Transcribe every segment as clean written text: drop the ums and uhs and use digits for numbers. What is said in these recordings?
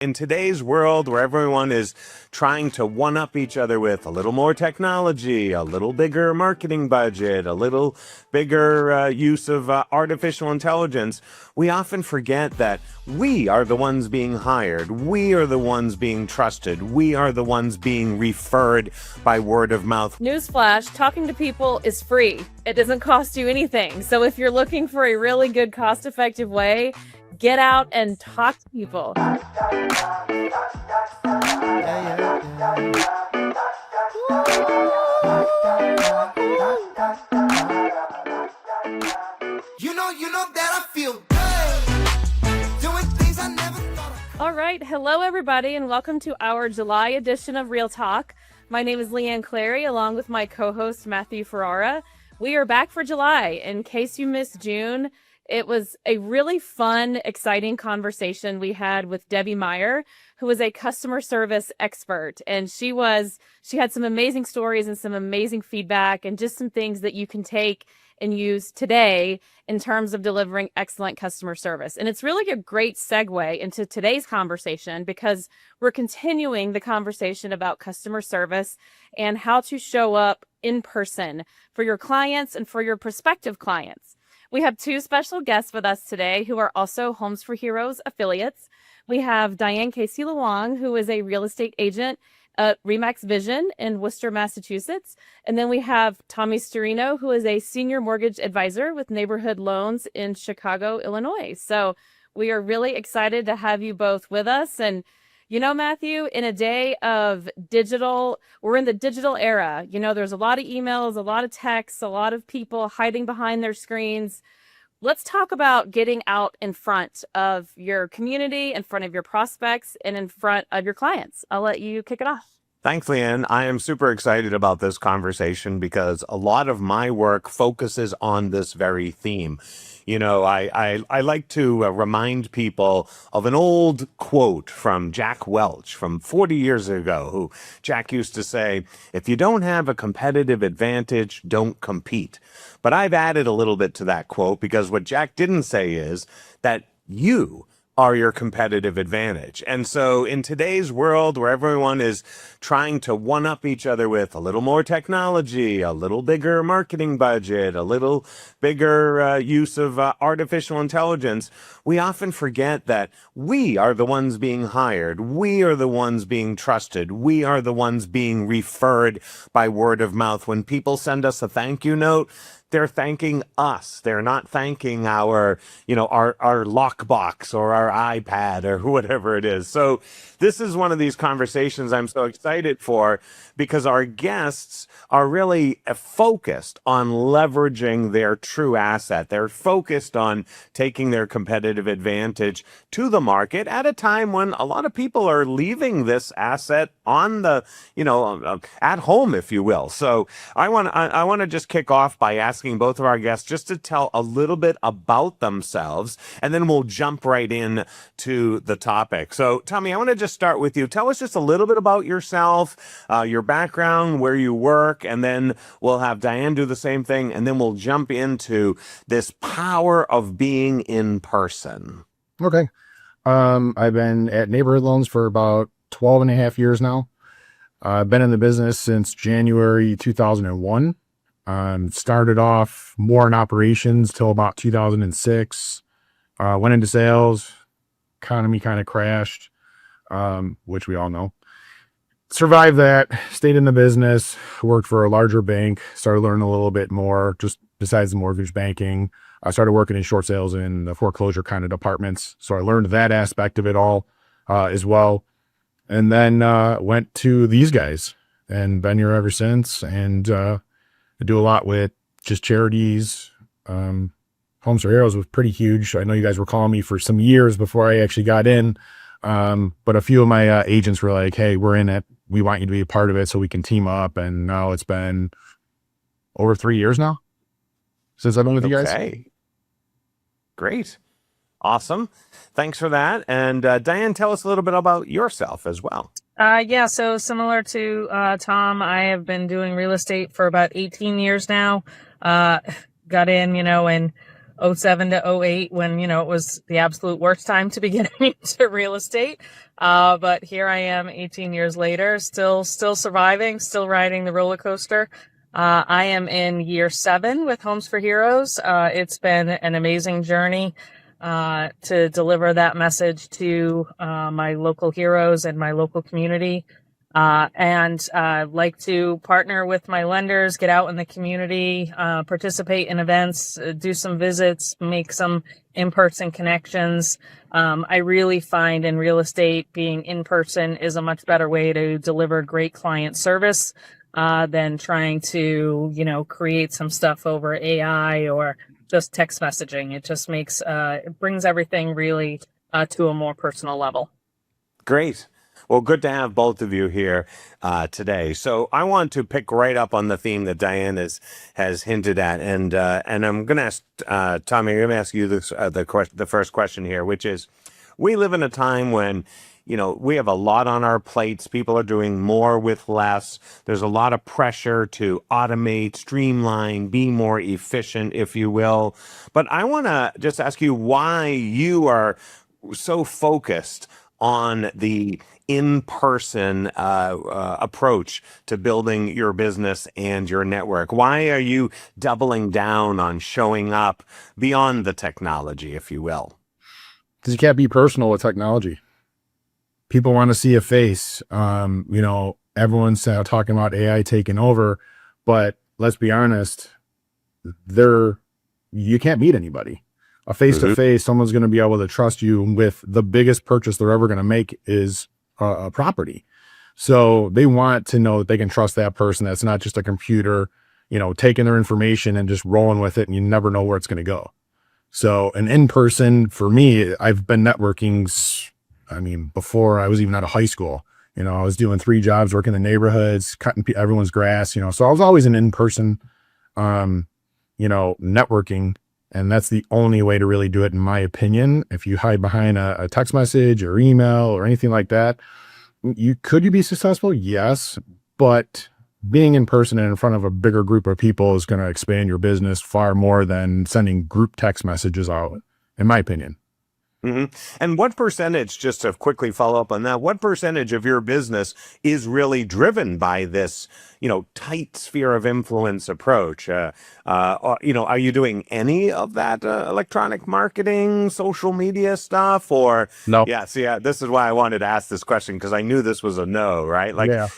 In today's world where everyone is trying to one-up each other with a little more technology, a little bigger marketing budget, a little bigger use of artificial intelligence, we often forget that we are the ones being hired. We are the ones being trusted. We are the ones being referred by word of mouth. Newsflash, talking to people is free. It doesn't cost you anything. So if you're looking for a really good cost-effective way, get out and talk to people. You know that I feel good. Doing things I never thought of. All right. Hello, everybody, and welcome to our July edition of Real Talk. My name is Leigh and Clary, along with my co-host, Matthew Ferrara. We are back for July. In case you missed June, it was a really fun, exciting conversation we had with Debbie Meyer, who is a customer service expert. And she had some amazing stories and some amazing feedback and just some things that you can take and use today in terms of delivering excellent customer service. And it's really a great segue into today's conversation because we're continuing the conversation about customer service and how to show up in person for your clients and for your prospective clients. We have two special guests with us today who are also Homes for Heroes affiliates. We have Diane Casey-Luong, who is a real estate agent at RE.A.L Vision in Worcester, Massachusetts. And then we have Tommy Storino, who is a senior mortgage advisor with Neighborhood Loans in Chicago, Illinois. So we are really excited to have you both with us. And you know, Matthew, in a day of digital, we're in the digital era. You know, there's a lot of emails, a lot of texts, a lot of people hiding behind their screens. Let's talk about getting out in front of your community, in front of your prospects, and in front of your clients. I'll let you kick it off. Thanks, Leanne. I am super excited about this conversation because a lot of my work focuses on this very theme. You know, I like to remind people of an old quote from Jack Welch from 40 years ago, who Jack used to say, if you don't have a competitive advantage, don't compete. But I've added a little bit to that quote because what Jack didn't say is that you are your competitive advantage. And so in today's world where everyone is trying to one-up each other with a little more technology, a little bigger marketing budget, a little bigger use of artificial intelligence, we often forget that we are the ones being hired. We are the ones being trusted. We are the ones being referred by word of mouth. When people send us a thank you note, they're thanking us. They're not thanking our lockbox or our iPad or whatever it is. So this is one of these conversations I'm so excited for because our guests are really focused on leveraging their true asset. They're focused on taking their competitive advantage to the market at a time when a lot of people are leaving this asset on the, at home, if you will. So I want to just kick off by asking both of our guests just to tell a little bit about themselves, and then we'll jump right in to the topic. So Tommy, I want to just start with you. Tell us just a little bit about yourself, your background, where you work, and then we'll have Diane do the same thing, and then we'll jump into this power of being in person. Okay. I've been at Neighborhood Loans for about 12 and a half years now. I've been in the business since January 2001. Started off more in operations till about 2006. Went into sales. Economy kind of crashed, which we all know. Survived that, stayed in the business, worked for a larger bank, started learning a little bit more, just besides the mortgage banking. I started working in short sales in the foreclosure kind of departments. So I learned that aspect of it all as well. And then went to these guys and been here ever since. And I do a lot with just charities. Homes for Heroes was pretty huge. I know you guys were calling me for some years before I actually got in. But a few of my agents were like, hey, we're in it. We want you to be a part of it so we can team up. And now it's been over 3 years now since I've been with you guys. Okay. Great. Awesome. Thanks for that. And Diane, tell us a little bit about yourself as well. Yeah, so similar to Tom, I have been doing real estate for about 18 years now. Got in, in '07 to '08 when, it was the absolute worst time to be getting into real estate. But here I am 18 years later, still surviving, still riding the roller coaster. I am in year 7 with Homes for Heroes. It's been an amazing journey to deliver that message to my local heroes and my local community. And like to partner with my lenders, get out in the community, participate in events, do some visits, make some in-person connections. I really find in real estate being in person is a much better way to deliver great client service than trying to, create some stuff over AI or just text messaging. It just makes it brings everything really to a more personal level. Great. Well, good to have both of you here today. So I want to pick right up on the theme that Diane has hinted at, and I'm going to ask Tommy. I'm going to ask you this, the first question here, which is: we live in a time when we have a lot on our plates. People are doing more with less. There's a lot of pressure to automate, streamline, be more efficient, if you will. But I want to just ask you why you are so focused on the in-person approach to building your business and your network. Why are you doubling down on showing up beyond the technology, if you will? Because you can't be personal with technology. People want to see a face. Everyone's talking about AI taking over, but let's be honest, you can't meet anybody. A face-to-face, someone's going to be able to trust you with the biggest purchase they're ever going to make is a property. So they want to know that they can trust that person. That's not just a computer, taking their information and just rolling with it, and you never know where it's going to go. So an in-person, for me, I've been networking, before I was even out of high school. I was doing 3 jobs, working in the neighborhoods, cutting everyone's grass, so I was always an in-person, networking. And that's the only way to really do it, in my opinion. If you hide behind a text message or email or anything like that, could you be successful? Yes. But being in person and in front of a bigger group of people is going to expand your business far more than sending group text messages out, in my opinion. Mm-hmm. And what percentage, just to quickly follow up on that, what percentage of your business is really driven by this, tight sphere of influence approach? Are you doing any of that electronic marketing, social media stuff, or no? Yeah, this is why I wanted to ask this question, because I knew this was a no, right?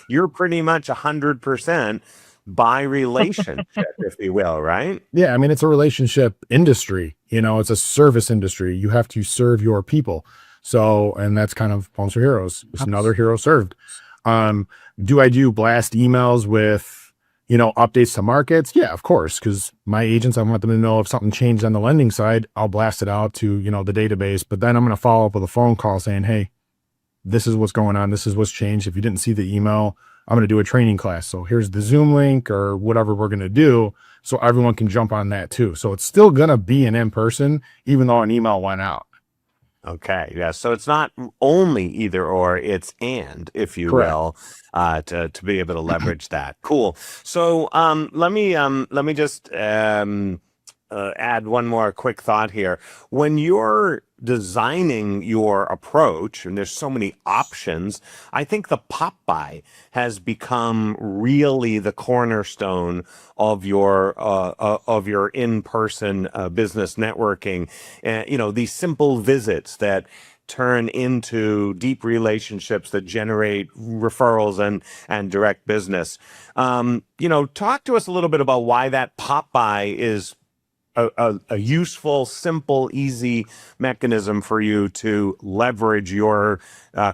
You're pretty much 100% by relationship, if you will, right? Yeah, it's a relationship industry. It's a service industry. You have to serve your people. So, and that's kind of Homes for Heroes. It's another hero served. Do I do blast emails with, updates to markets? Yeah, of course, because my agents, I want them to know if something changed on the lending side, I'll blast it out to, the database. But then I'm going to follow up with a phone call saying, hey, this is what's going on. This is what's changed. If you didn't see the email, I'm going to do a training class. So here's the Zoom link or whatever we're going to do, so everyone can jump on that too. So it's still going to be an in-person, even though an email went out. Okay. Yeah. So it's not only either or, it's and, if you Correct. will, to be able to leverage that. Cool. So let me just add one more quick thought here. When you're designing your approach, and there's so many options, I think the pop by has become really the cornerstone of your in-person business networking. These simple visits that turn into deep relationships that generate referrals and direct business. Talk to us a little bit about why that pop by is a useful, simple, easy mechanism for you to leverage your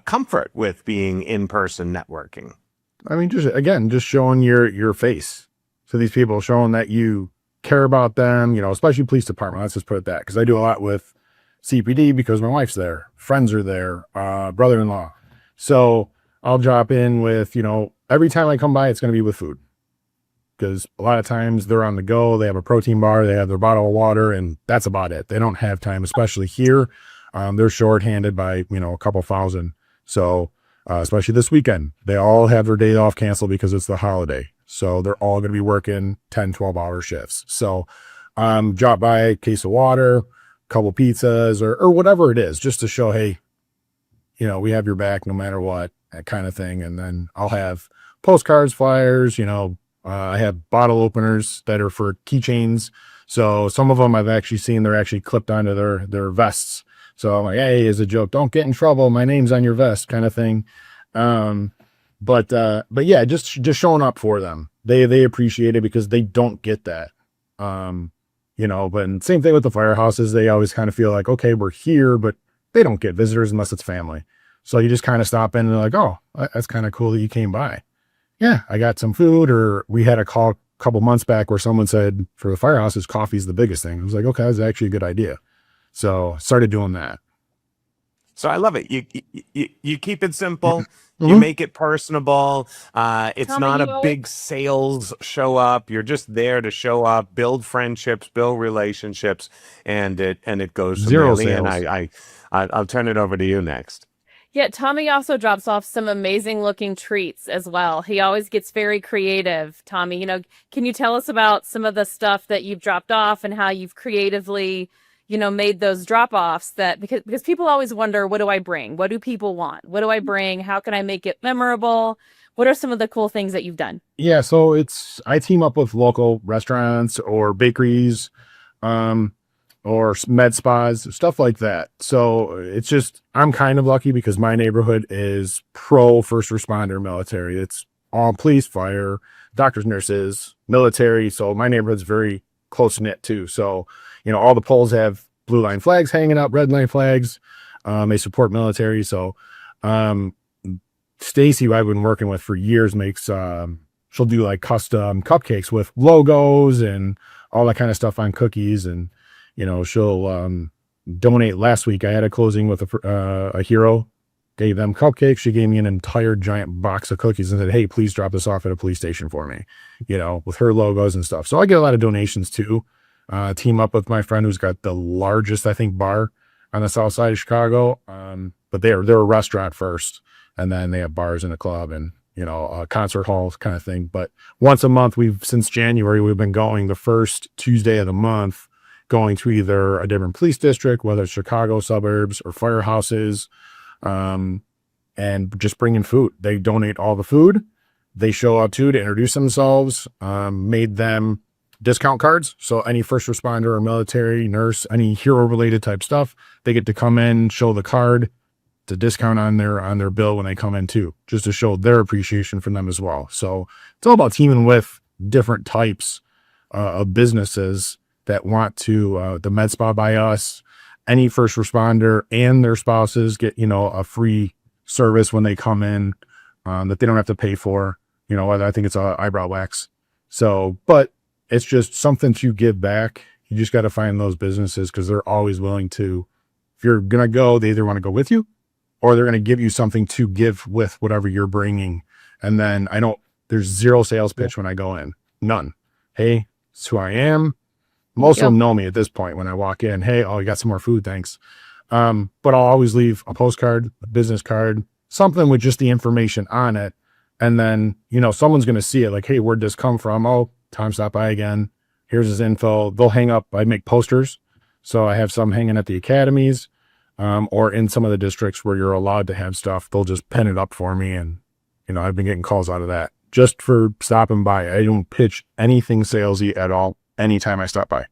comfort with being in-person networking. Just showing your face to these people, showing that you care about them, especially police department. Let's just put it that, because I do a lot with CPD because my wife's there, friends are there, brother-in-law. So I'll drop in with, every time I come by, it's going to be with food. Because a lot of times they're on the go, they have a protein bar, they have their bottle of water, and that's about it. They don't have time, especially here. They're shorthanded by, a couple thousand. So, especially this weekend, they all have their day off canceled because it's the holiday. So they're all going to be working 10, 12-hour shifts. So Drop by a case of water, a couple pizzas, or whatever it is, just to show, hey, we have your back no matter what, that kind of thing. And then I'll have postcards, flyers, I have bottle openers that are for keychains. So some of them I've actually seen, they're actually clipped onto their vests. So I'm like, hey, as a joke, don't get in trouble, my name's on your vest, kind of thing. But yeah, just showing up for them. They appreciate it because they don't get that. But same thing with the firehouses. They always kind of feel like, okay, we're here, but they don't get visitors unless it's family. So you just kind of stop in and they're like, oh, that's kind of cool that you came by. Yeah, I got some food. Or we had a call a couple months back where someone said for the firehouses, coffee's the biggest thing. I was like, okay, that's actually a good idea. So started doing that. So I love it. You keep it simple. Mm-hmm. You make it personable. It's Tommy, not you a always- big sales show up. You're just there to show up, build friendships, build relationships, and it goes from Zero there. sales. And I'll turn it over to you next. Yeah, Tommy also drops off some amazing looking treats as well. He always gets very creative. Tommy, can you tell us about some of the stuff that you've dropped off and how you've creatively, made those drop offs because people always wonder, what do I bring? What do people want? What do I bring? How can I make it memorable? What are some of the cool things that you've done? Yeah, so I team up with local restaurants or bakeries, or med spas, stuff like that. So it's just, I'm kind of lucky because my neighborhood is pro first responder military. It's all police, fire, doctors, nurses, military. So my neighborhood's very close knit too. So, all the poles have blue line flags hanging up, red line flags. They support military. So, Stacy, who I've been working with for years, makes, she'll do like custom cupcakes with logos and all that kind of stuff on cookies. And, she'll donate. Last week I had a closing with a hero, gave them cupcakes. She gave me an entire giant box of cookies and said, hey, please drop this off at a police station for me, with her logos and stuff. So I get a lot of donations too. Team up with my friend who's got the largest, I think, bar on the south side of Chicago. But they're a restaurant first, and then they have bars and a club and, concert halls kind of thing. But once a month, since January, we've been going the first Tuesday of the month, going to either a different police district, whether it's Chicago suburbs or firehouses, and just bringing food. They donate all the food. They show up to introduce themselves, made them discount cards. So any first responder or military, nurse, any hero related type stuff, they get to come in, show the card, to discount on their bill when they come in too, just to show their appreciation from them as well. So it's all about teaming with different types of businesses that want to, the med spa by us, any first responder and their spouses get, a free service when they come in, that they don't have to pay for, I think it's eyebrow wax. So, but it's just something to give back. You just got to find those businesses because they're always willing to, if you're going to go, they either want to go with you or they're going to give you something to give with whatever you're bringing. And then there's zero sales pitch when I go in. None. Hey, it's who I am. Most of them know me at this point when I walk in. Hey, you got some more food, thanks. But I'll always leave a postcard, a business card, something with just the information on it. And then, someone's going to see it like, hey, where'd this come from? Oh, Tom stopped by again. Here's his info. They'll hang up. I make posters. So I have some hanging at the academies, or in some of the districts where you're allowed to have stuff. They'll just pen it up for me. And, I've been getting calls out of that just for stopping by. I don't pitch anything salesy at all anytime I stop by.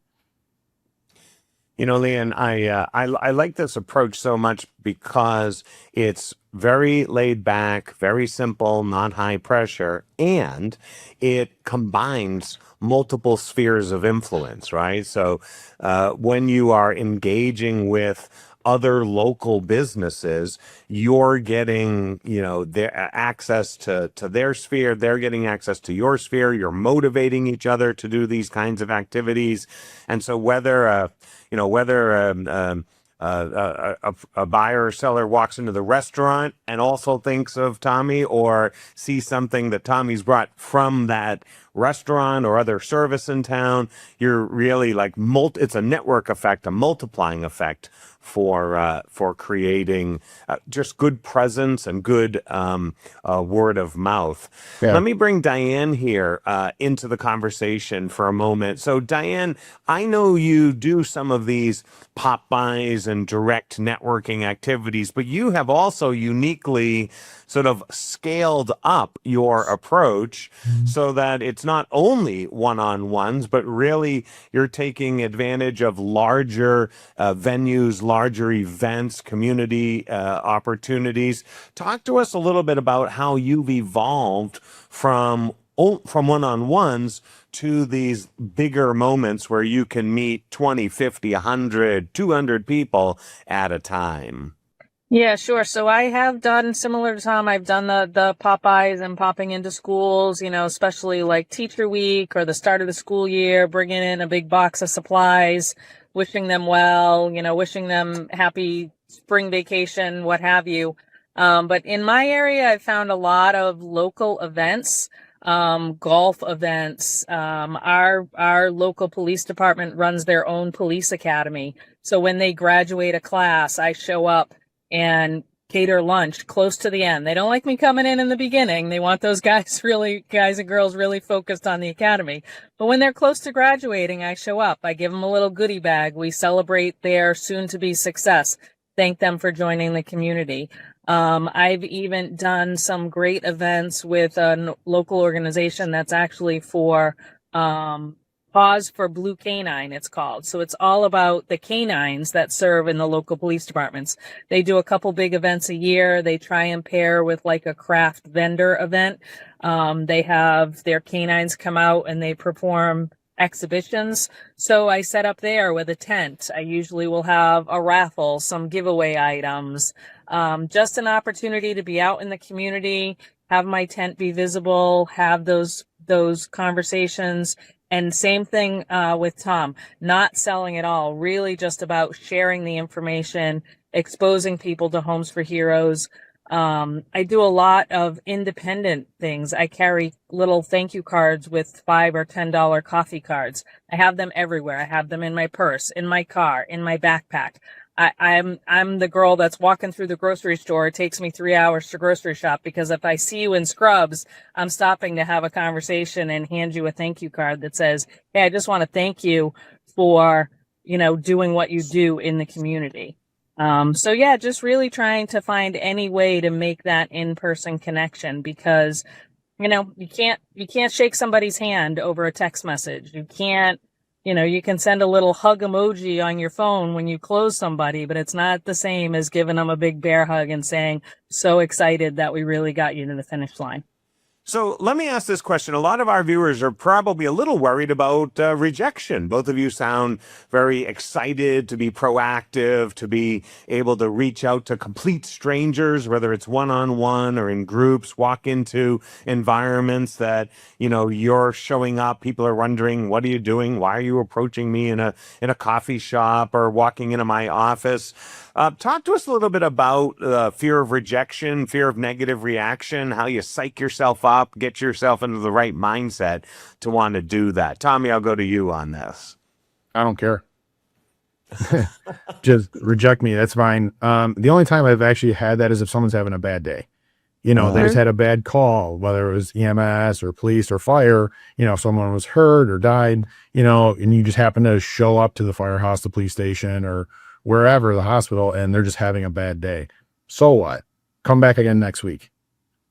Leigh, and I like this approach so much because it's very laid back, very simple, not high pressure, and it combines multiple spheres of influence, right? So when you are engaging with other local businesses, you're getting, their access to their sphere, they're getting access to your sphere, you're motivating each other to do these kinds of activities. And so whether a buyer or seller walks into the restaurant and also thinks of Tommy, or sees something that Tommy's brought from that restaurant or other service in town, you're really like it's a network effect, a multiplying effect for creating just good presence and good word of mouth. Yeah. Let me bring Diane here into the conversation for a moment. So Diane, I know you do some of these pop-bys and direct networking activities, but you have also uniquely sort of scaled up your approach so that it's not only one-on-ones, but really you're taking advantage of larger venues, larger events, community opportunities. Talk to us a little bit about how you've evolved from one-on-ones to these bigger moments where you can meet 20, 50, 100, 200 people at a time. Yeah, sure. So I have done similar to Tom. I've done the Popeyes and popping into schools, especially like Teacher Week or the start of the school year, bringing in a big box of supplies, wishing them well, wishing them happy spring vacation, what have you. But in my area, I found a lot of local events, golf events. Our local police department runs their own police academy. So when they graduate a class, I show up and cater lunch close to the end. They don't like me coming in the beginning. They want those guys and girls really focused on the academy. But when they're close to graduating, I show up. I give them a little goodie bag. We celebrate their soon-to-be success. Thank them for joining the community. I've even done some great events with a local organization that's actually for Pause for Blue Canine, it's called. So it's all about the canines that serve in the local police departments. They do a couple big events a year. They try and pair with like a craft vendor event. They have their canines come out and they perform exhibitions. So I set up there with a tent. I usually will have a raffle, some giveaway items, just an opportunity to be out in the community, have my tent be visible, have those conversations. And same thing with Tom, not selling at all, really just about sharing the information, exposing people to Homes for Heroes. I do a lot of independent things. I carry little thank you cards with $5 or $10 coffee cards. I have them everywhere. I have them in my purse, in my car, in my backpack. I'm the girl that's walking through the grocery store. It takes me 3 hours to grocery shop because if I see you in scrubs, I'm stopping to have a conversation and hand you a thank you card that says, hey, I just want to thank you for, doing what you do in the community. So yeah, just really trying to find any way to make that in-person connection because, you can't shake somebody's hand over a text message. You can't, you can send a little hug emoji on your phone when you close somebody, but it's not the same as giving them a big bear hug and saying, so excited that we really got you to the finish line. So let me ask this question. A lot of our viewers are probably a little worried about rejection. Both of you sound very excited to be proactive, to be able to reach out to complete strangers, whether it's one-on-one or in groups, walk into environments that, you're showing up. People are wondering, what are you doing? Why are you approaching me in a coffee shop or walking into my office? Talk to us a little bit about fear of rejection, fear of negative reaction, how you psych yourself up, get yourself into the right mindset to want to do that. Tommy, I'll go to you on this. I don't care. Just reject me. That's fine. The only time I've actually had that is if someone's having a bad day. They just had a bad call, whether it was EMS or police or fire, if someone was hurt or died, and you just happen to show up to the firehouse, the police station, or wherever, the hospital, and they're just having a bad day. So what? Come back again next week.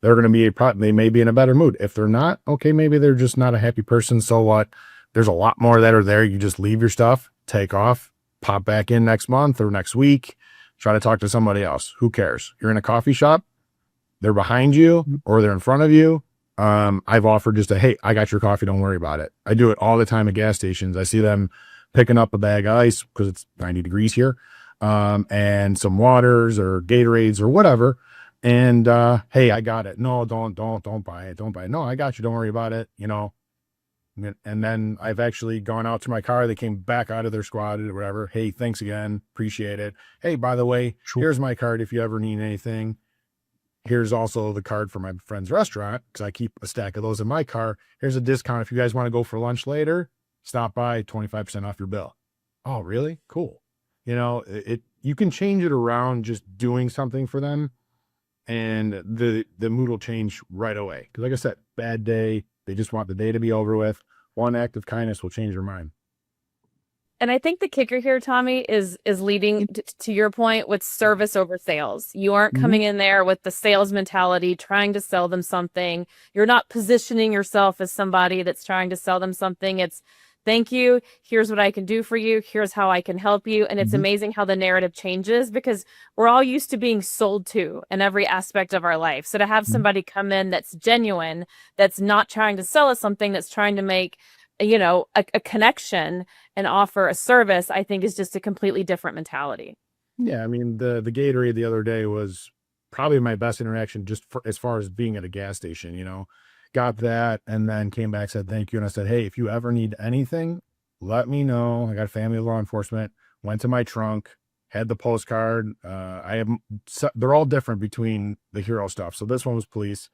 They're going to be, they may be in a better mood. If they're not, okay, maybe they're just not a happy person. So what? There's a lot more that are there. You just leave your stuff, take off, pop back in next month or next week, try to talk to somebody else. Who cares? You're in a coffee shop, they're behind you or they're in front of you. I've offered just hey, I got your coffee. Don't worry about it. I do it all the time at gas stations. I see them picking up a bag of ice because it's 90 degrees here, and some waters or Gatorades or whatever. And, hey, I got it. No, don't buy it. Don't buy it. No, I got you. Don't worry about it. And then I've actually gone out to my car. They came back out of their squad or whatever. Hey, thanks again. Appreciate it. Hey, by the way, here's my card if you ever need anything. here's also the card for my friend's restaurant, because I keep a stack of those in my car. Here's a discount. If you guys want to go for lunch later, stop by, 25% off your bill. Oh, really? Cool. You can change it around just doing something for them, and the mood will change right away. Because like I said, bad day, they just want the day to be over with. One act of kindness will change their mind. And I think the kicker here, Tommy, is leading to your point with service over sales. You aren't coming in there with the sales mentality, trying to sell them something. You're not positioning yourself as somebody that's trying to sell them something. It's, thank you. Here's what I can do for you. Here's how I can help you. And it's amazing how the narrative changes, because we're all used to being sold to in every aspect of our life. So to have somebody come in that's genuine, that's not trying to sell us something, that's trying to make a connection and offer a service, I think is just a completely different mentality. Yeah, I mean, the Gatorade the other day was probably my best interaction, just as far as being at a gas station. Got that, and then came back, said thank you, and I said, hey, if you ever need anything, let me know. I got a family of law enforcement. Went to my trunk, had the postcard. They're all different between the hero stuff. So this one was police.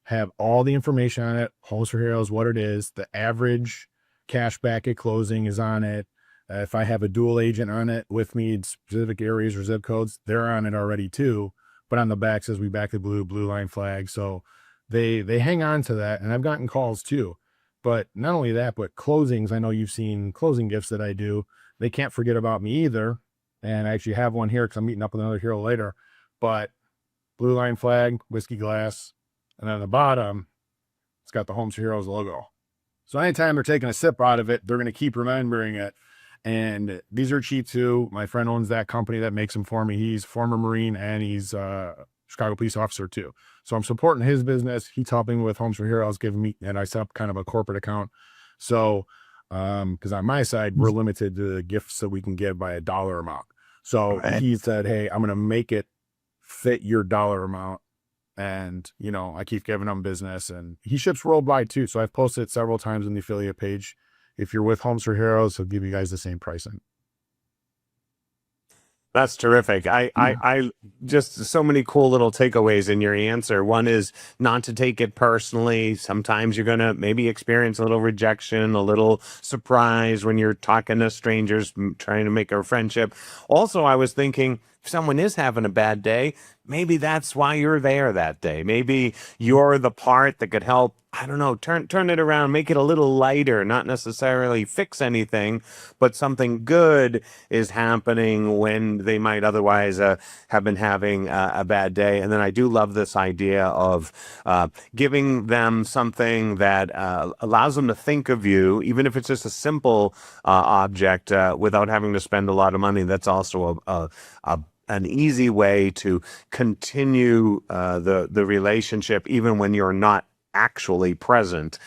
Have all the information on it. Homes for Heroes, what it is. The average cash back at closing is on it. If I have a dual agent on it with me in specific areas or zip codes, they're on it already too. But on the back says we back the blue line flag. So they hang on to that. And I've gotten calls too. But not only that, but closings. I know you've seen closing gifts that I do. They can't forget about me either. And I actually have one here because I'm meeting up with another hero later. But blue line flag, whiskey glass. And on the bottom, it's got the Homes for Heroes logo. So anytime they're taking a sip out of it, they're going to keep remembering it. And these are cheap too. My friend owns that company that makes them for me. He's a former Marine and he's a Chicago police officer too. So I'm supporting his business. He's helping me with Homes for Heroes, giving me, and I set up kind of a corporate account. So, because on my side, we're limited to the gifts that we can give by $1 amount. So he said, hey, I'm going to make it fit your dollar amount. And, I keep giving him business, and he ships worldwide too. So I've posted it several times in the affiliate page. If you're with Homes for Heroes, he'll give you guys the same pricing. That's terrific. I just so many cool little takeaways in your answer. One is not to take it personally. Sometimes you're going to maybe experience a little rejection, a little surprise when you're talking to strangers, trying to make a friendship. Also, I was thinking, if someone is having a bad day, maybe that's why you're there that day. Maybe you're the part that could help, I don't know, turn it around, make it a little lighter, not necessarily fix anything, but something good is happening when they might otherwise have been having a bad day. And then I do love this idea of giving them something that allows them to think of you, even if it's just a simple object, without having to spend a lot of money. That's also an easy way to continue the relationship, even when you're not actually present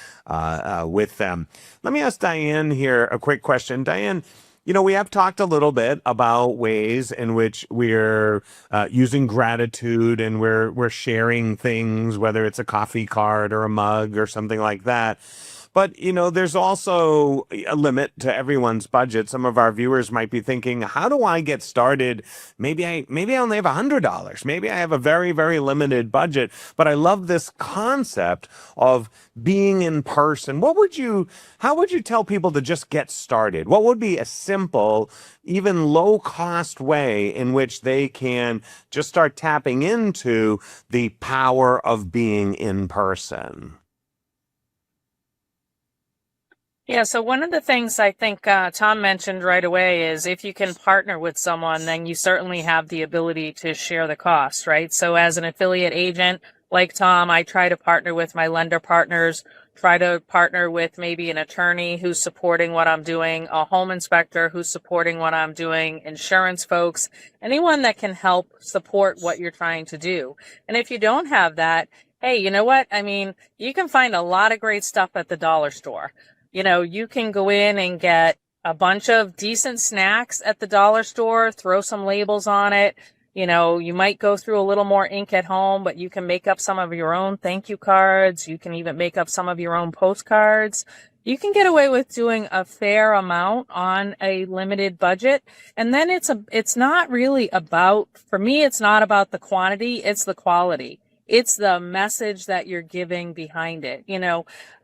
with them. Let me ask Diane here a quick question. Diane, we have talked a little bit about ways in which we're using gratitude and we're sharing things, whether it's a coffee card or a mug or something like that. But, there's also a limit to everyone's budget. Some of our viewers might be thinking, how do I get started? Maybe I only have $100. Maybe I have a very, very limited budget, but I love this concept of being in person. How would you tell people to just get started? What would be a simple, even low cost way in which they can just start tapping into the power of being in person? Yeah, so one of the things I think Tom mentioned right away is if you can partner with someone, then you certainly have the ability to share the cost, right? So as an affiliate agent, like Tom, I try to partner with my lender partners, try to partner with maybe an attorney who's supporting what I'm doing, a home inspector who's supporting what I'm doing, insurance folks, anyone that can help support what you're trying to do. And if you don't have that, hey, you know what? I mean, you can find a lot of great stuff at the dollar store. You can go in and get a bunch of decent snacks at the dollar store, throw some labels on it. You might go through a little more ink at home, but you can make up some of your own thank you cards. You can even make up some of your own postcards. You can get away with doing a fair amount on a limited budget. And then it's not really about, for me, it's not about the quantity, it's the quality. It's the message that you're giving behind it.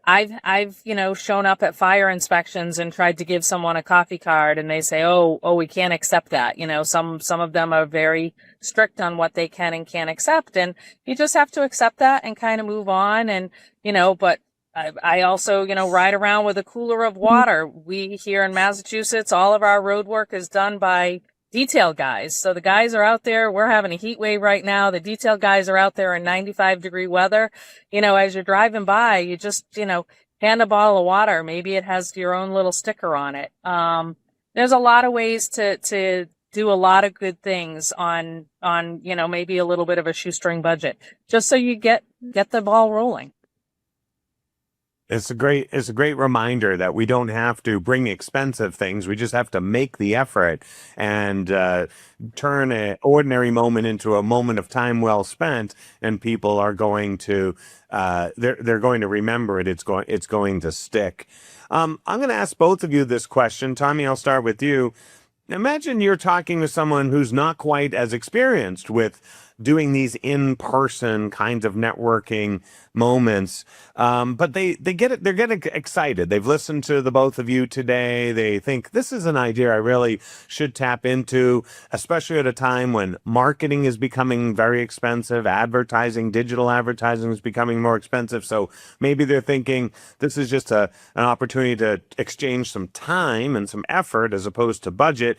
I've shown up at fire inspections and tried to give someone a coffee card, and they say, oh, we can't accept that. Some of them are very strict on what they can and can't accept. And you just have to accept that and kind of move on. And, but I also, ride around with a cooler of water. We here in Massachusetts, all of our road work is done by detail guys. So the guys are out there. We're having a heat wave right now. The detail guys are out there in 95-degree weather. As you're driving by, you just, hand a bottle of water. Maybe it has your own little sticker on it. There's a lot of ways to do a lot of good things on, maybe a little bit of a shoestring budget, just so you get the ball rolling. It's a great reminder that we don't have to bring expensive things. We just have to make the effort and turn an ordinary moment into a moment of time well spent, and people are going to they're going to remember it. It's going to stick. I'm going to ask both of you this question. Tommy, I'll start with you. Imagine you're talking to someone who's not quite as experienced with doing these in-person kinds of networking moments, but they get it. They're getting excited. They've listened to the both of you today. They think this is an idea I really should tap into, especially at a time when marketing is becoming very expensive. Digital advertising is becoming more expensive. So maybe they're thinking this is just an opportunity to exchange some time and some effort as opposed to budget.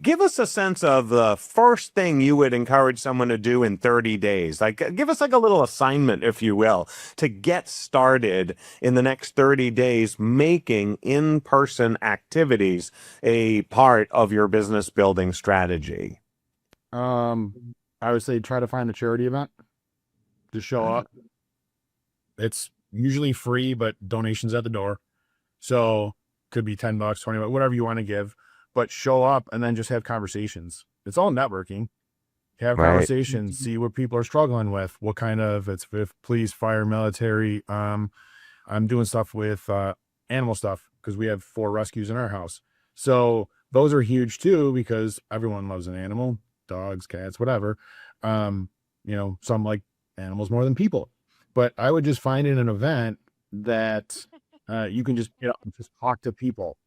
Give us a sense of the first thing you would encourage someone to do in 30 days. Give us a little assignment, if you will, to get started in the next 30 days, making in-person activities a part of your business building strategy. I would say try to find a charity event to show up. It's usually free, but donations at the door. So could be $10, $20, whatever you want to give. But show up and then just have conversations. It's all networking. Have conversations, see what people are struggling with. What kind of, it's with police, fire, military. I'm doing stuff with animal stuff because we have 4 rescues in our house. So those are huge too, because everyone loves an animal, dogs, cats, whatever. Some like animals more than people. But I would just find in an event that you can just just talk to people.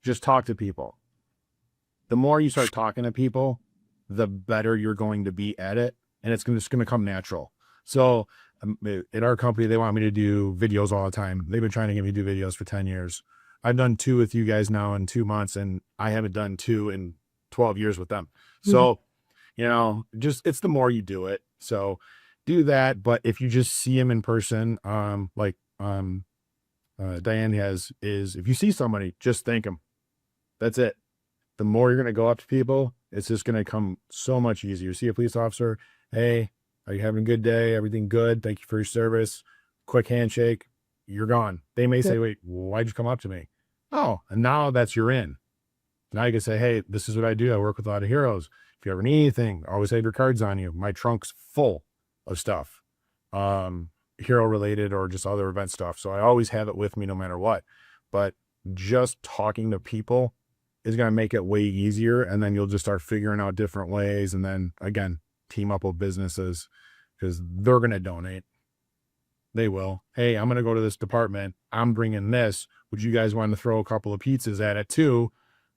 Just talk to people. The more you start talking to people, the better you're going to be at it, and it's just going to come natural. So at our company, they want me to do videos all the time. They've been trying to get me to do videos for 10 years. I've done 2 with you guys now in 2 months, and I haven't done 2 in 12 years with them. So, just it's the more you do it. So do that. But if you just see them in person, Diane is if you see somebody, just thank them. That's it. The more you're going to go up to people, it's just going to come so much easier. See a police officer, hey, are you having a good day? Everything good? Thank you for your service. Quick handshake. You're gone. They may say, wait, why'd you come up to me? Oh, and now that's your in. Now you can say, hey, this is what I do. I work with a lot of heroes. If you ever need anything, always have your cards on you. My trunk's full of stuff, hero related or just other event stuff. So I always have it with me no matter what. But just talking to people is going to make it way easier. And then you'll just start figuring out different ways. And then again, team up with businesses because they're going to donate. They will. Hey, I'm going to go to this department. I'm bringing this. Would you guys want to throw a couple of pizzas at it too?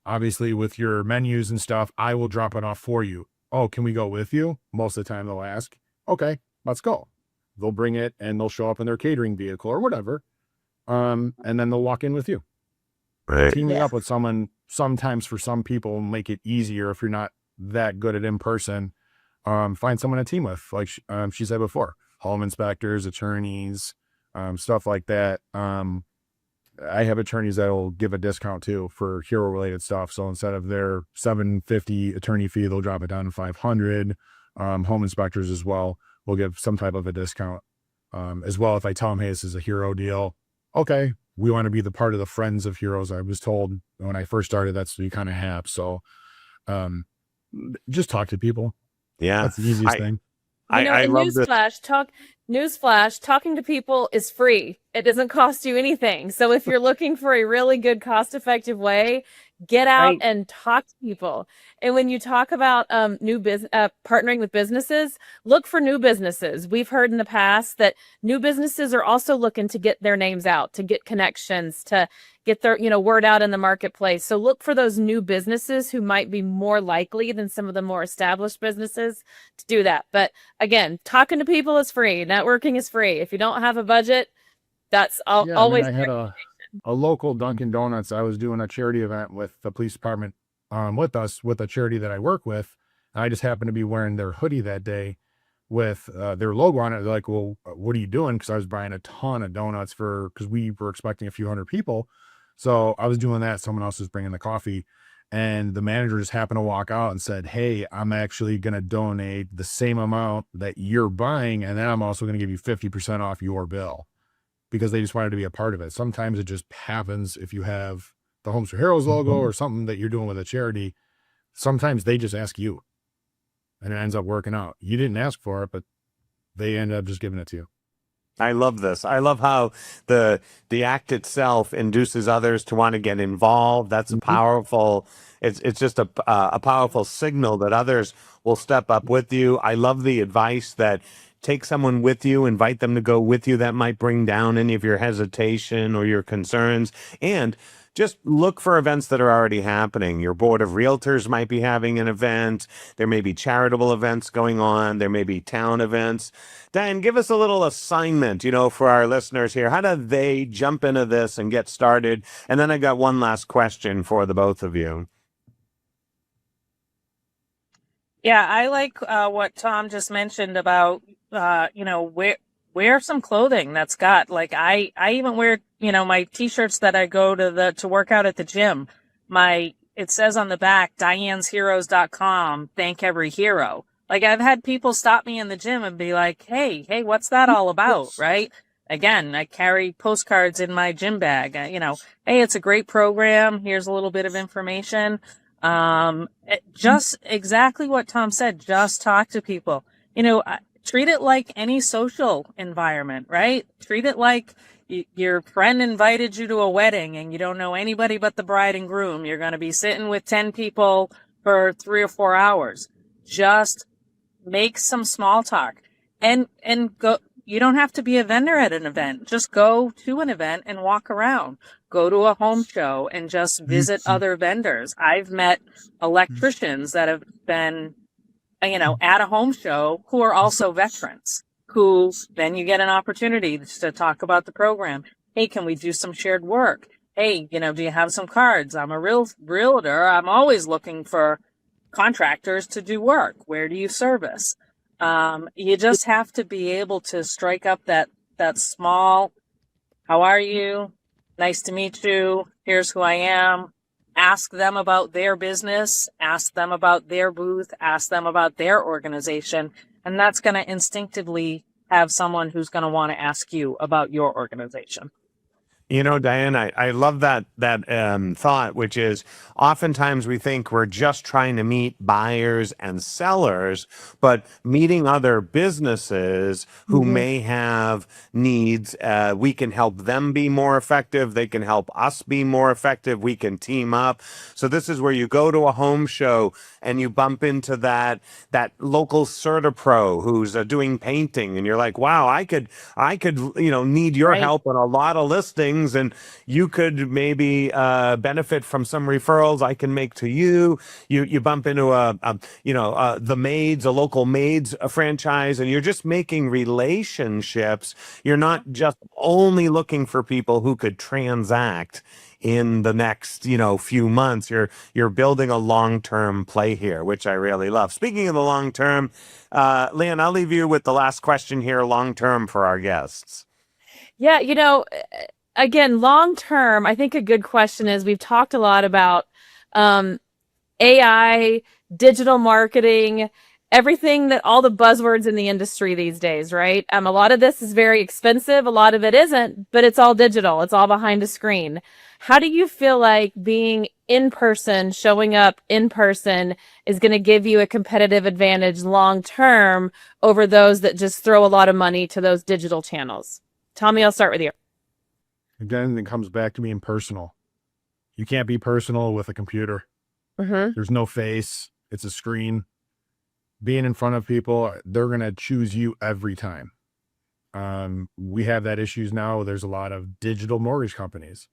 Obviously with your menus and stuff, I will drop it off for you. Oh, can we go with you? Most of the time they'll ask, okay, let's go. They'll bring it and they'll show up in their catering vehicle or whatever. And then they'll walk in with you. Right. Teaming up with someone sometimes for some people will make it easier if you're not that good at in person. Find someone to team with, like she said before, home inspectors, attorneys, stuff like that. I have attorneys that will give a discount too for hero related stuff. So instead of their $750 attorney fee, they'll drop it down to $500. Home inspectors as well will give some type of a discount as well. If I tell them, hey, this is a hero deal. Okay. We want to be the part of the friends of heroes. I was told when I first started, that's what you kind of have. So just talk to people. Yeah. That's the easiest thing. I love Newsflash, talking to people is free. It doesn't cost you anything. So if you're looking for a really good cost-effective way Get out Right. and talk to people. And when you talk about new business, partnering with businesses, look for new businesses. We've heard in the past that new businesses are also looking to get their names out, to get connections, to get their, word out in the marketplace. So look for those new businesses who might be more likely than some of the more established businesses to do that. But again, talking to people is free. Networking is free. If you don't have a budget, that's Yeah, I mean, always I had a local Dunkin' Donuts. I was doing a charity event with the police department, with a charity that I work with. And I just happened to be wearing their hoodie that day with their logo on it. They're like, well, what are you doing? Because I was buying a ton of donuts because we were expecting a few hundred people. So I was doing that. Someone else was bringing the coffee. And the manager just happened to walk out and said, hey, I'm actually going to donate the same amount that you're buying. And then I'm also going to give you 50% off your bill, because they just wanted to be a part of it. Sometimes it just happens if you have the Homes for Heroes logo or something that you're doing with a charity. Sometimes they just ask you and it ends up working out. You didn't ask for it, but they end up just giving it to you. I love this. I love how the act itself induces others to want to get involved. That's a powerful. It's just a powerful signal that others will step up with you. I love the advice that take someone with you, invite them to go with you. That might bring down any of your hesitation or your concerns, and just look for events that are already happening. Your board of realtors might be having an event. There may be charitable events going on. There may be town events. Diane, give us a little assignment, for our listeners here. How do they jump into this and get started? And then I got one last question for the both of you. Yeah, I like what Tom just mentioned about, wear some clothing that's got, like, I even wear, my t-shirts that I go to work out at the gym. It says on the back, dianesheroes.com, thank every hero. Like, I've had people stop me in the gym and be like, hey, what's that all about? Right? Again, I carry postcards in my gym bag. Hey, it's a great program. Here's a little bit of information. Just exactly what Tom said. Just talk to people. Treat it like any social environment, right? Treat it like your friend invited you to a wedding and you don't know anybody but the bride and groom. You're going to be sitting with 10 people for 3 or 4 hours. Just make some small talk and go. You don't have to be a vendor at an event. Just go to an event and walk around. Go to a home show and just visit other vendors. I've met electricians that have been, at a home show who are also veterans, who then you get an opportunity to talk about the program. Hey, can we do some shared work? Hey, do you have some cards? I'm a realtor. I'm always looking for contractors to do work. Where do you service? You just have to be able to strike up that small, how are you? Nice to meet you. Here's who I am. Ask them about their business, ask them about their booth, ask them about their organization. And that's going to instinctively have someone who's going to want to ask you about your organization. Diane, I love that thought, which is oftentimes we think we're just trying to meet buyers and sellers, but meeting other businesses who may have needs, we can help them be more effective. They can help us be more effective. We can team up. So this is where you go to a home show and you bump into that local CertaPro who's doing painting, and you're like, wow, I could need your help on a lot of listings. And you could maybe benefit from some referrals I can make to you. You bump into the maids, a local maids franchise, and you're just making relationships. You're not just only looking for people who could transact in the next few months. You're building a long-term play here, which I really love. Speaking of the long-term, Leigh, I'll leave you with the last question here, long-term for our guests. Yeah, again, long term, I think a good question is, we've talked a lot about AI, digital marketing, everything, that all the buzzwords in the industry these days, right? A lot of this is very expensive. A lot of it isn't, but it's all digital. It's all behind a screen. How do you feel like being in person, showing up in person, is going to give you a competitive advantage long term over those that just throw a lot of money to those digital channels? Tommy, I'll start with you. Again, it comes back to being personal. You can't be personal with a computer. Mm-hmm. There's no face. It's a screen. Being in front of people, they're going to choose you every time. We have that issues now. There's a lot of digital mortgage companies.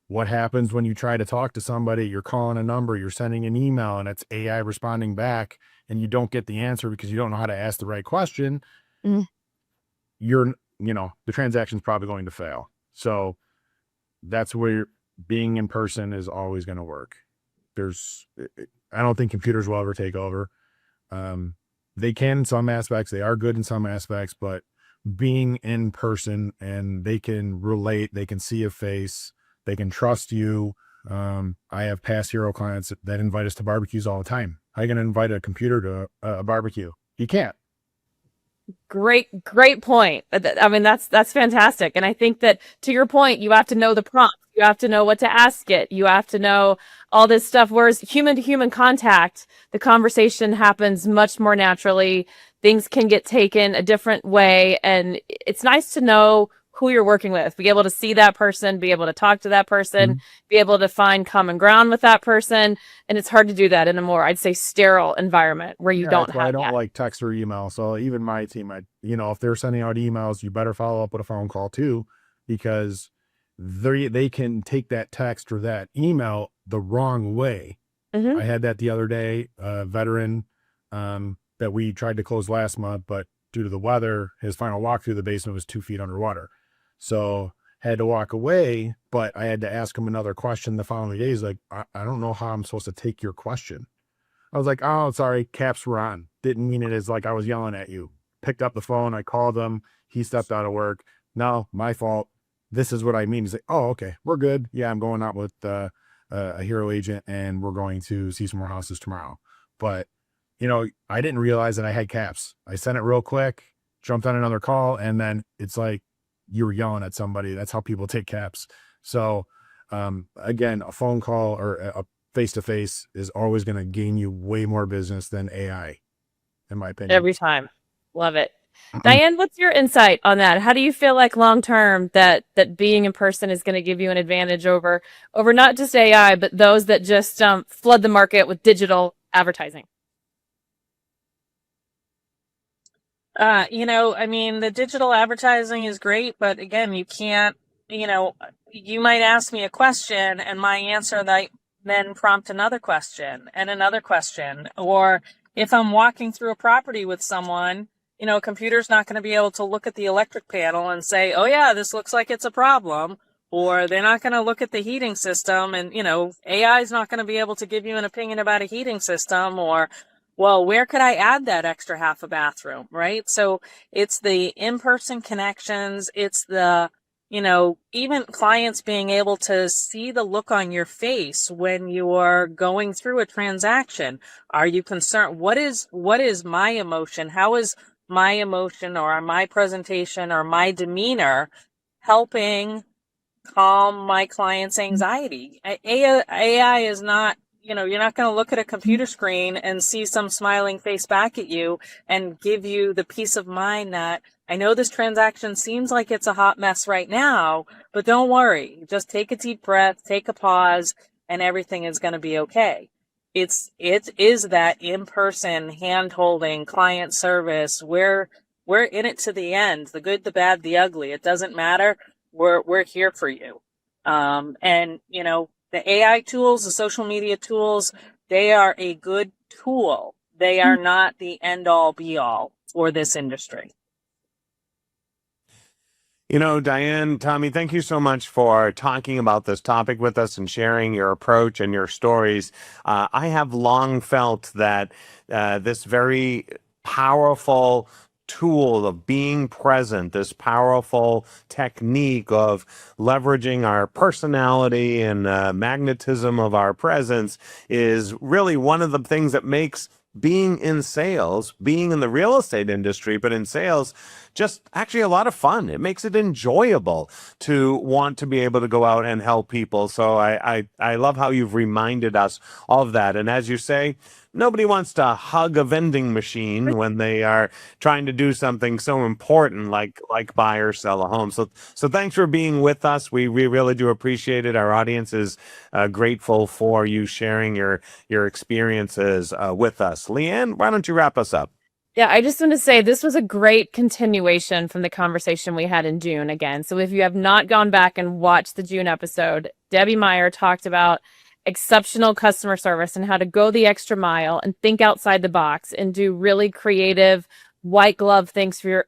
What happens when you try to talk to somebody? You're calling a number, you're sending an email, and it's AI responding back, and you don't get the answer because you don't know how to ask the right question. Mm. The transaction's probably going to fail. So that's where being in person is always going to work. I don't think computers will ever take over. They can in some aspects, they are good in some aspects, but being in person and they can relate, they can see a face, they can trust you. I have past hero clients that invite us to barbecues all the time. How are you going to invite a computer to a barbecue? You can't. Great point. I mean, that's fantastic. And I think that to your point, you have to know the prompt. You have to know what to ask it. You have to know all this stuff. Whereas human to human contact, the conversation happens much more naturally. Things can get taken a different way. And it's nice to know who you're working with, be able to see that person, be able to talk to that person, be able to find common ground with that person. And it's hard to do that in a more, I'd say, sterile environment where you don't that's why have I don't that. like text or email. So even my team, if they're sending out emails, you better follow up with a phone call too, because they can take that text or that email the wrong way. Mm-hmm. I had that the other day, a veteran that we tried to close last month, but due to the weather, his final walk through the basement was 2 feet underwater. So had to walk away, but I had to ask him another question the following day. He's like, I don't know how I'm supposed to take your question. I was like, oh, sorry, caps were on. Didn't mean it as like I was yelling at you. Picked up the phone, I called him. He stepped out of work. No, my fault. This is what I mean. He's like, oh, okay, we're good. Yeah, I'm going out with a hero agent and we're going to see some more houses tomorrow. But, I didn't realize that I had caps. I sent it real quick, jumped on another call, and then it's like you were yelling at somebody. That's how people take caps. So, again, a phone call or a face-to-face is always going to gain you way more business than AI, in my opinion. Every time. Love it. Diane, what's your insight on that? How do you feel like long-term that being in person is going to give you an advantage over not just AI, but those that just flood the market with digital advertising? The digital advertising is great, but again, you can't, you might ask me a question and my answer that then prompt another question and another question. Or if I'm walking through a property with someone, a computer's not going to be able to look at the electric panel and say, oh yeah, this looks like it's a problem. Or they're not going to look at the heating system and, AI is not going to be able to give you an opinion about a heating system or, well, where could I add that extra half a bathroom, right? So it's the in-person connections. It's the, even clients being able to see the look on your face when you're going through a transaction. Are you concerned? What is my emotion? How is my emotion or my presentation or my demeanor helping calm my client's anxiety? AI is not, you're not going to look at a computer screen and see some smiling face back at you and give you the peace of mind that I know this transaction seems like it's a hot mess right now, but don't worry. Just take a deep breath, take a pause, and everything is going to be okay. It is that in-person hand-holding client service. We're in it to the end, the good, the bad, the ugly. It doesn't matter. We're here for you. The AI tools, the social media tools, they are a good tool. They are not the end-all, be-all for this industry. Diane, Tommy, thank you so much for talking about this topic with us and sharing your approach and your stories. I have long felt that this very powerful tool of being present, this powerful technique of leveraging our personality and magnetism of our presence is really one of the things that makes being in sales, being in the real estate industry, but in sales, just actually a lot of fun. It makes it enjoyable to want to be able to go out and help people. So I love how you've reminded us of that. And as you say, nobody wants to hug a vending machine when they are trying to do something so important like buy or sell a home. So thanks for being with us. We really do appreciate it. Our audience is grateful for you sharing your experiences with us. Leanne, why don't you wrap us up? Yeah, I just want to say this was a great continuation from the conversation we had in June again. So if you have not gone back and watched the June episode, Debbie Meyer talked about exceptional customer service and how to go the extra mile and think outside the box and do really creative white glove things for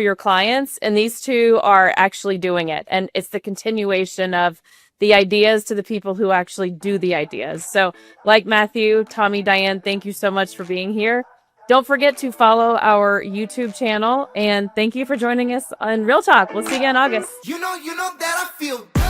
your clients. And these two are actually doing it. And it's the continuation of the ideas to the people who actually do the ideas. So like Matthew, Tommy, Diane, thank you so much for being here. Don't forget to follow our YouTube channel, and thank you for joining us on Real Talk. We'll see you in August. You know that I feel good.